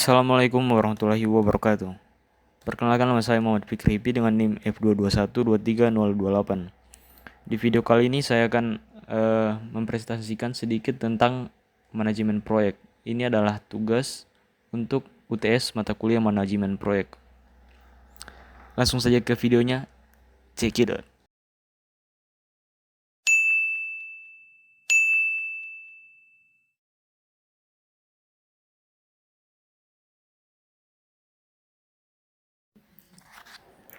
Assalamualaikum warahmatullahi wabarakatuh. Perkenalkan, nama saya Muhammad Fikri Hipi dengan NIM F221232028. Di video kali ini saya akan mempresentasikan sedikit tentang manajemen proyek. Ini adalah tugas untuk UTS mata kuliah manajemen proyek. Langsung saja ke videonya, check it out.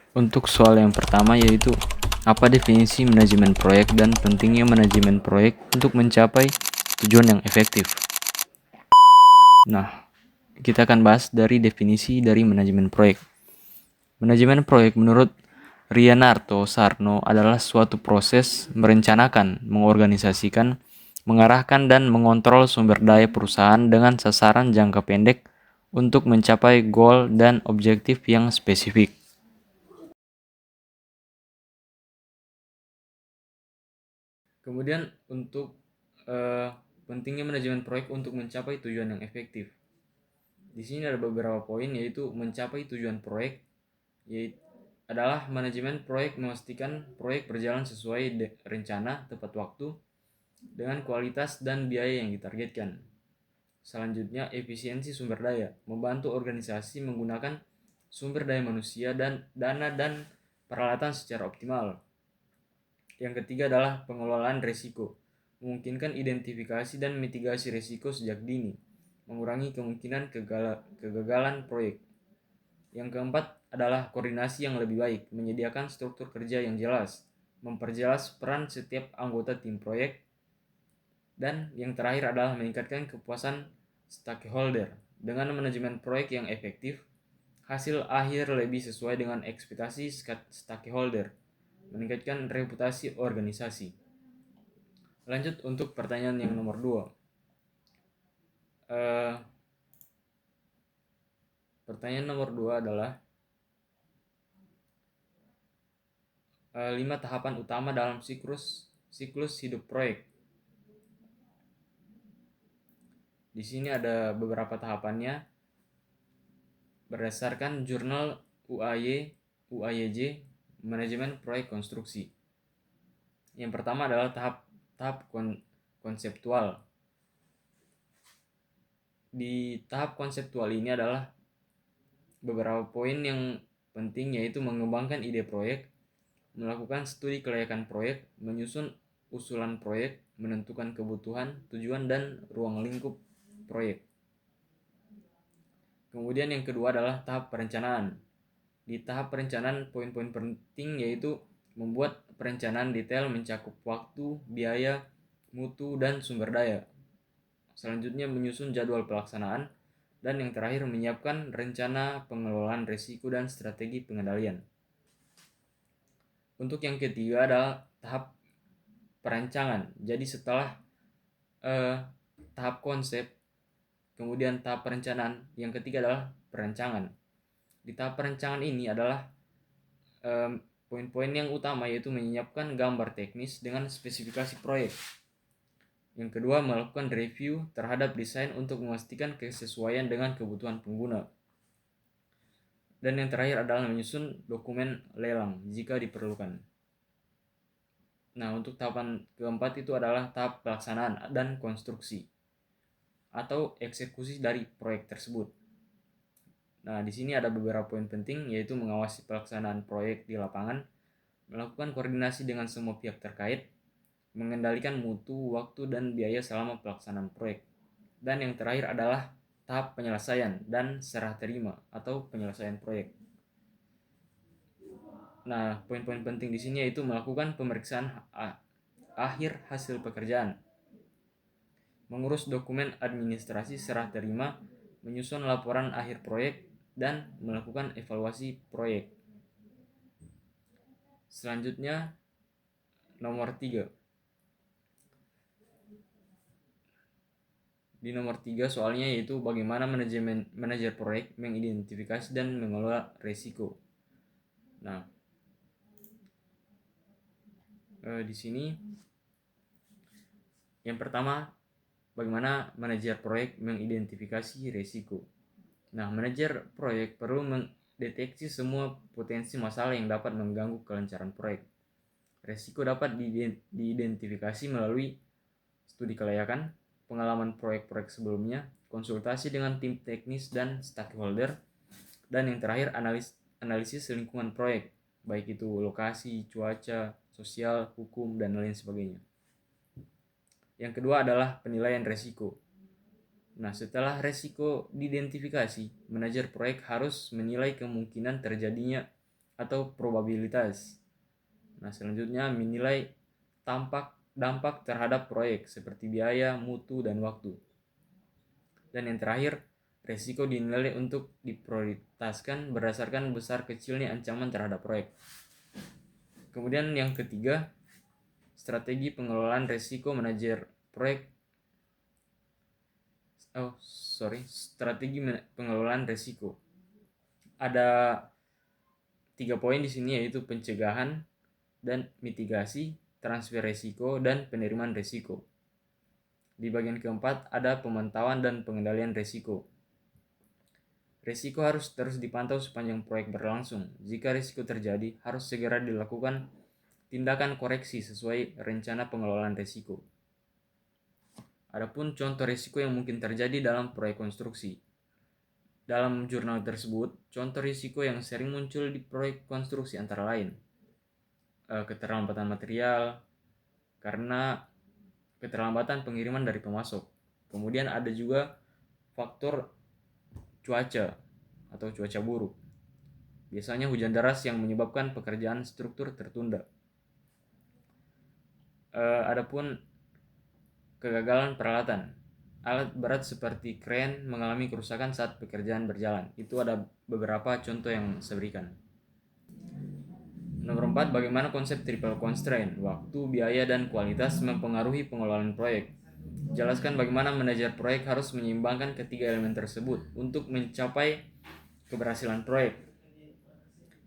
Untuk soal yang pertama, yaitu apa definisi manajemen proyek dan pentingnya manajemen proyek untuk mencapai tujuan yang efektif. Nah, kita akan bahas dari definisi dari manajemen proyek. Manajemen proyek menurut Rianarto Sarno adalah suatu proses merencanakan, mengorganisasikan, mengarahkan dan mengontrol sumber daya perusahaan dengan sasaran jangka pendek untuk mencapai goal dan objektif yang spesifik. Kemudian untuk pentingnya manajemen proyek untuk mencapai tujuan yang efektif. Di sini ada beberapa poin, yaitu mencapai tujuan proyek yaitu adalah manajemen proyek memastikan proyek berjalan sesuai rencana, tepat waktu, dengan kualitas dan biaya yang ditargetkan. Selanjutnya, efisiensi sumber daya, membantu organisasi menggunakan sumber daya manusia dan dana dan peralatan secara optimal. Yang ketiga adalah pengelolaan risiko, memungkinkan identifikasi dan mitigasi risiko sejak dini, mengurangi kemungkinan kegagalan proyek. Yang keempat adalah koordinasi yang lebih baik, menyediakan struktur kerja yang jelas, memperjelas peran setiap anggota tim proyek, dan yang terakhir adalah meningkatkan kepuasan stakeholder. Dengan manajemen proyek yang efektif, hasil akhir lebih sesuai dengan ekspektasi stakeholder, meningkatkan reputasi organisasi. Lanjut untuk pertanyaan yang nomor 2. Pertanyaan nomor 2 adalah 5 tahapan utama dalam siklus hidup proyek. Di sini ada beberapa tahapannya berdasarkan jurnal UAYJ Manajemen Proyek Konstruksi. Yang pertama adalah tahap konseptual. Di tahap konseptual ini adalah beberapa poin yang penting, yaitu mengembangkan ide proyek, melakukan studi kelayakan proyek, menyusun usulan proyek, menentukan kebutuhan, tujuan, dan ruang lingkup proyek. Kemudian yang kedua adalah tahap perencanaan. Di tahap perencanaan, poin-poin penting yaitu membuat perencanaan detail mencakup waktu, biaya, mutu, dan sumber daya. Selanjutnya menyusun jadwal pelaksanaan, dan yang terakhir menyiapkan rencana pengelolaan risiko dan strategi pengendalian. Untuk yang ketiga adalah tahap perancangan. Jadi setelah tahap konsep, kemudian tahap perencanaan, yang ketiga adalah perancangan. Di tahap perancangan ini adalah poin-poin yang utama, yaitu menyiapkan gambar teknis dengan spesifikasi proyek. Yang kedua, melakukan review terhadap desain untuk memastikan kesesuaian dengan kebutuhan pengguna. Dan yang terakhir adalah menyusun dokumen lelang jika diperlukan. Nah, untuk tahapan keempat itu adalah tahap pelaksanaan dan konstruksi atau eksekusi dari proyek tersebut. Nah, di sini ada beberapa poin penting, yaitu mengawasi pelaksanaan proyek di lapangan, melakukan koordinasi dengan semua pihak terkait, mengendalikan mutu, waktu, dan biaya selama pelaksanaan proyek. Dan yang terakhir adalah tahap penyelesaian dan serah terima atau penyelesaian proyek. Nah, poin-poin penting di sini yaitu melakukan pemeriksaan akhir hasil pekerjaan, mengurus dokumen administrasi serah terima, menyusun laporan akhir proyek, dan melakukan evaluasi proyek. Selanjutnya nomor 3. Di nomor 3 soalnya yaitu bagaimana manajer proyek mengidentifikasi dan mengelola risiko. Nah, di sini yang pertama, bagaimana manajer proyek mengidentifikasi risiko. Nah, manajer proyek perlu mendeteksi semua potensi masalah yang dapat mengganggu kelancaran proyek. Resiko dapat diidentifikasi melalui studi kelayakan, pengalaman proyek-proyek sebelumnya, konsultasi dengan tim teknis dan stakeholder, dan yang terakhir analisis lingkungan proyek, baik itu lokasi, cuaca, sosial, hukum, dan lain sebagainya. Yang kedua adalah penilaian resiko. Nah, setelah resiko diidentifikasi, manajer proyek harus menilai kemungkinan terjadinya atau probabilitas. Nah, selanjutnya menilai dampak terhadap proyek seperti biaya, mutu, dan waktu. Dan yang terakhir, resiko dinilai untuk diprioritaskan berdasarkan besar kecilnya ancaman terhadap proyek. Kemudian yang ketiga, strategi pengelolaan resiko manajer proyek. Strategi pengelolaan resiko. Ada 3 poin di sini, yaitu pencegahan dan mitigasi, transfer resiko, dan penerimaan resiko. Di bagian keempat ada pemantauan dan pengendalian resiko. Resiko harus terus dipantau sepanjang proyek berlangsung. Jika risiko terjadi, harus segera dilakukan tindakan koreksi sesuai rencana pengelolaan risiko. Adapun contoh risiko yang mungkin terjadi dalam proyek konstruksi. Dalam jurnal tersebut, contoh risiko yang sering muncul di proyek konstruksi antara lain keterlambatan material karena keterlambatan pengiriman dari pemasok. Kemudian ada juga faktor cuaca atau cuaca buruk. Biasanya hujan deras yang menyebabkan pekerjaan struktur tertunda. Adapun kegagalan peralatan. Alat berat seperti kren mengalami kerusakan saat pekerjaan berjalan. Itu ada beberapa contoh yang saya berikan. Nomor 4, bagaimana konsep triple constraint, waktu, biaya, dan kualitas mempengaruhi pengelolaan proyek. Jelaskan bagaimana manajer proyek harus menyeimbangkan ketiga elemen tersebut untuk mencapai keberhasilan proyek.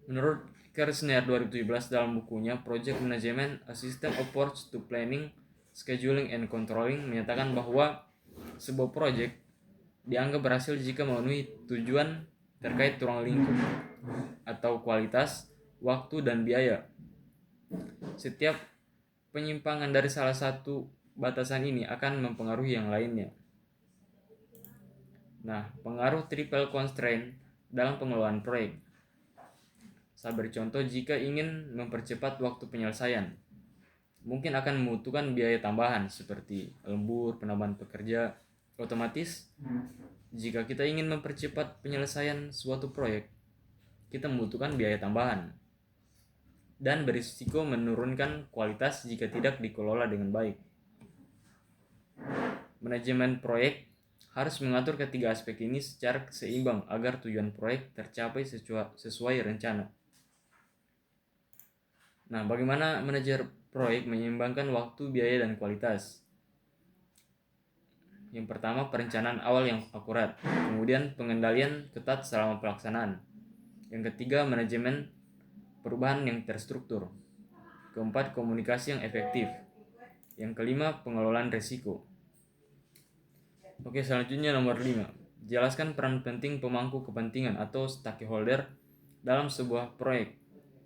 Menurut Kersner 2017 dalam bukunya Project Management: A System Approach to Planning, Scheduling, and Controlling menyatakan bahwa sebuah proyek dianggap berhasil jika memenuhi tujuan terkait ruang lingkup atau kualitas, waktu, dan biaya. Setiap penyimpangan dari salah satu batasan ini akan mempengaruhi yang lainnya. Nah, pengaruh triple constraint dalam pengelolaan proyek. Saya beri contoh, jika ingin mempercepat waktu penyelesaian, mungkin akan membutuhkan biaya tambahan seperti lembur, penambahan pekerja. Otomatis, jika kita ingin mempercepat penyelesaian suatu proyek, kita membutuhkan biaya tambahan dan berisiko menurunkan kualitas jika tidak dikelola dengan baik. Manajemen proyek harus mengatur ketiga aspek ini secara seimbang agar tujuan proyek tercapai sesuai rencana. Nah, bagaimana manajer proyek menyeimbangkan waktu, biaya, dan kualitas? Yang pertama, perencanaan awal yang akurat. Kemudian, pengendalian ketat selama pelaksanaan. Yang ketiga, manajemen perubahan yang terstruktur. Keempat, komunikasi yang efektif. Yang kelima, pengelolaan risiko. Oke, selanjutnya nomor 5. Jelaskan peran penting pemangku kepentingan atau stakeholder dalam sebuah proyek.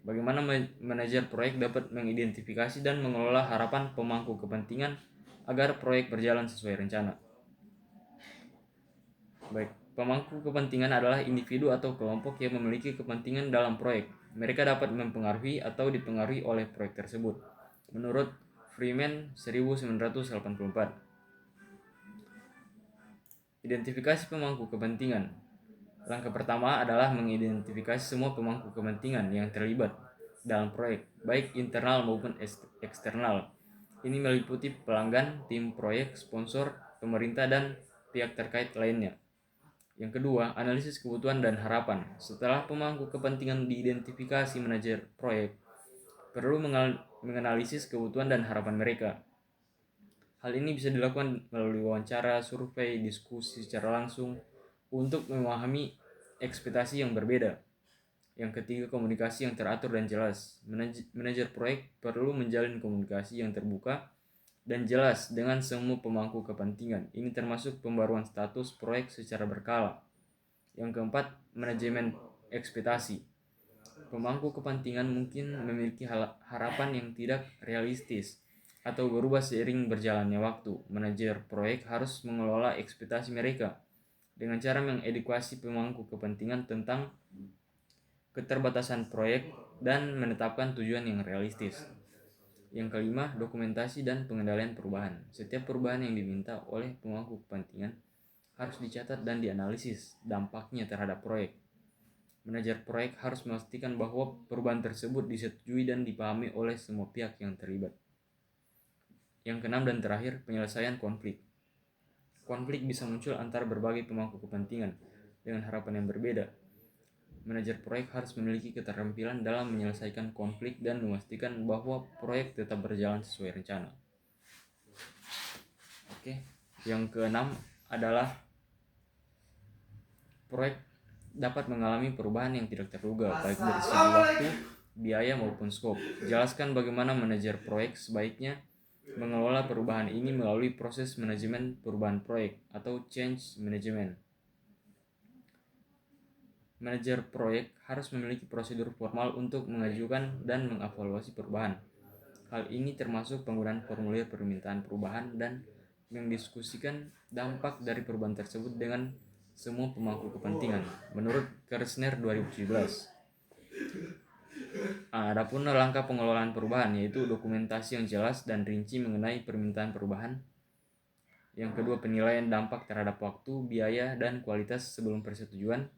Bagaimana manajer proyek dapat mengidentifikasi dan mengelola harapan pemangku kepentingan agar proyek berjalan sesuai rencana. Baik, pemangku kepentingan adalah individu atau kelompok yang memiliki kepentingan dalam proyek. Mereka dapat mempengaruhi atau dipengaruhi oleh proyek tersebut. Menurut Freeman 1984. Identifikasi pemangku kepentingan. Langkah pertama adalah mengidentifikasi semua pemangku kepentingan yang terlibat dalam proyek, baik internal maupun eksternal. Ini meliputi pelanggan, tim proyek, sponsor, pemerintah, dan pihak terkait lainnya. Yang kedua, analisis kebutuhan dan harapan. Setelah pemangku kepentingan diidentifikasi, manajer proyek perlu menganalisis kebutuhan dan harapan mereka. Hal ini bisa dilakukan melalui wawancara, survei, diskusi secara langsung untuk memahami ekspektasi yang berbeda. Yang ketiga, komunikasi yang teratur dan jelas. Manajer proyek perlu menjalin komunikasi yang terbuka dan jelas dengan semua pemangku kepentingan. Ini termasuk pembaruan status proyek secara berkala. Yang keempat, manajemen ekspektasi. Pemangku kepentingan mungkin memiliki harapan yang tidak realistis atau berubah seiring berjalannya waktu. Manajer proyek harus mengelola ekspektasi mereka dengan cara mengedukasi pemangku kepentingan tentang keterbatasan proyek dan menetapkan tujuan yang realistis. Yang kelima, dokumentasi dan pengendalian perubahan. Setiap perubahan yang diminta oleh pemangku kepentingan harus dicatat dan dianalisis dampaknya terhadap proyek. Manajer proyek harus memastikan bahwa perubahan tersebut disetujui dan dipahami oleh semua pihak yang terlibat. Yang keenam dan terakhir, penyelesaian konflik. Konflik bisa muncul antara berbagai pemangku kepentingan dengan harapan yang berbeda. Manajer proyek harus memiliki keterampilan dalam menyelesaikan konflik dan memastikan bahwa proyek tetap berjalan sesuai rencana. Oke, yang keenam adalah proyek dapat mengalami perubahan yang tidak terduga, baik dari segi waktu, biaya maupun skop. Jelaskan bagaimana manajer proyek sebaiknya mengelola perubahan ini melalui proses manajemen perubahan proyek atau change management. Manajer proyek harus memiliki prosedur formal untuk mengajukan dan mengevaluasi perubahan. Hal ini termasuk penggunaan formulir permintaan perubahan dan mendiskusikan dampak dari perubahan tersebut dengan semua pemangku kepentingan, menurut Kersner 2017. Adapun langkah pengelolaan perubahan yaitu dokumentasi yang jelas dan rinci mengenai permintaan perubahan. Yang kedua, penilaian dampak terhadap waktu, biaya, dan kualitas sebelum persetujuan.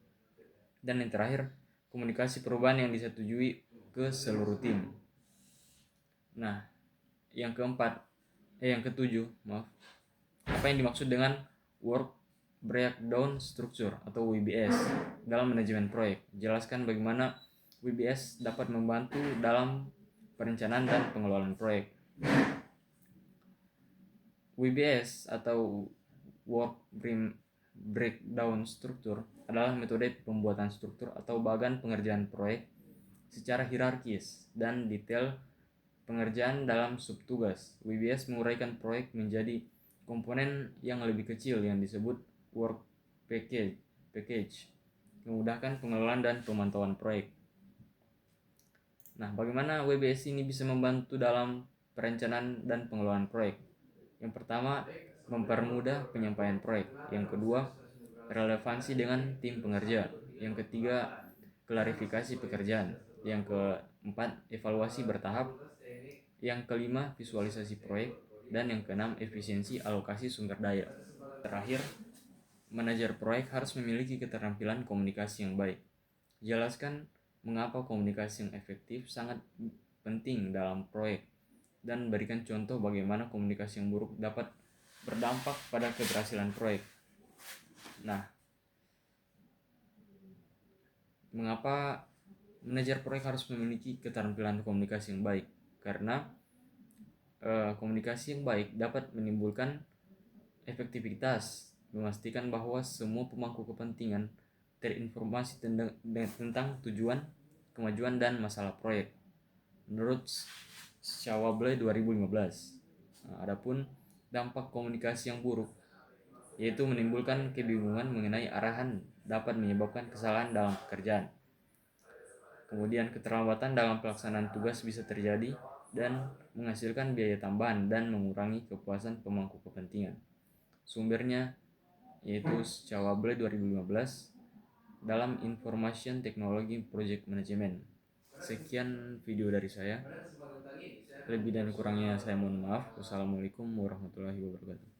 Dan yang terakhir, komunikasi perubahan yang disetujui ke seluruh tim. Nah, yang ketujuh, apa yang dimaksud dengan work breakdown structure atau WBS dalam manajemen proyek? Jelaskan bagaimana WBS dapat membantu dalam perencanaan dan pengelolaan proyek. WBS atau work breakdown structure adalah metode pembuatan struktur atau bagan pengerjaan proyek secara hierarkis dan detail pengerjaan dalam subtugas. WBS menguraikan proyek menjadi komponen yang lebih kecil yang disebut work package, memudahkan pengelolaan dan pemantauan proyek. Nah, bagaimana WBS ini bisa membantu dalam perencanaan dan pengelolaan proyek? Yang pertama, mempermudah penyampaian proyek. Yang kedua, relevansi dengan tim pengerja. Yang ketiga, klarifikasi pekerjaan. Yang keempat, evaluasi bertahap. Yang kelima, visualisasi proyek. Dan yang keenam, efisiensi alokasi sumber daya. Terakhir, manajer proyek harus memiliki keterampilan komunikasi yang baik. Jelaskan mengapa komunikasi yang efektif sangat penting dalam proyek dan berikan contoh bagaimana komunikasi yang buruk dapat berdampak pada keberhasilan proyek. Nah, mengapa manajer proyek harus memiliki keterampilan komunikasi yang baik? Karena komunikasi yang baik dapat menimbulkan efektivitas, memastikan bahwa semua pemangku kepentingan terinformasi tentang tujuan, kemajuan, dan masalah proyek. Menurut Schwable 2015. Adapun dampak komunikasi yang buruk yaitu menimbulkan kebingungan mengenai arahan, dapat menyebabkan kesalahan dalam pekerjaan. Kemudian keterlambatan dalam pelaksanaan tugas bisa terjadi dan menghasilkan biaya tambahan dan mengurangi kepuasan pemangku kepentingan. Sumbernya yaitu Schwable 2015 dalam Information Technology Project Management. Sekian video dari saya. Lebih dan kurangnya saya mohon maaf. Wassalamualaikum warahmatullahi wabarakatuh.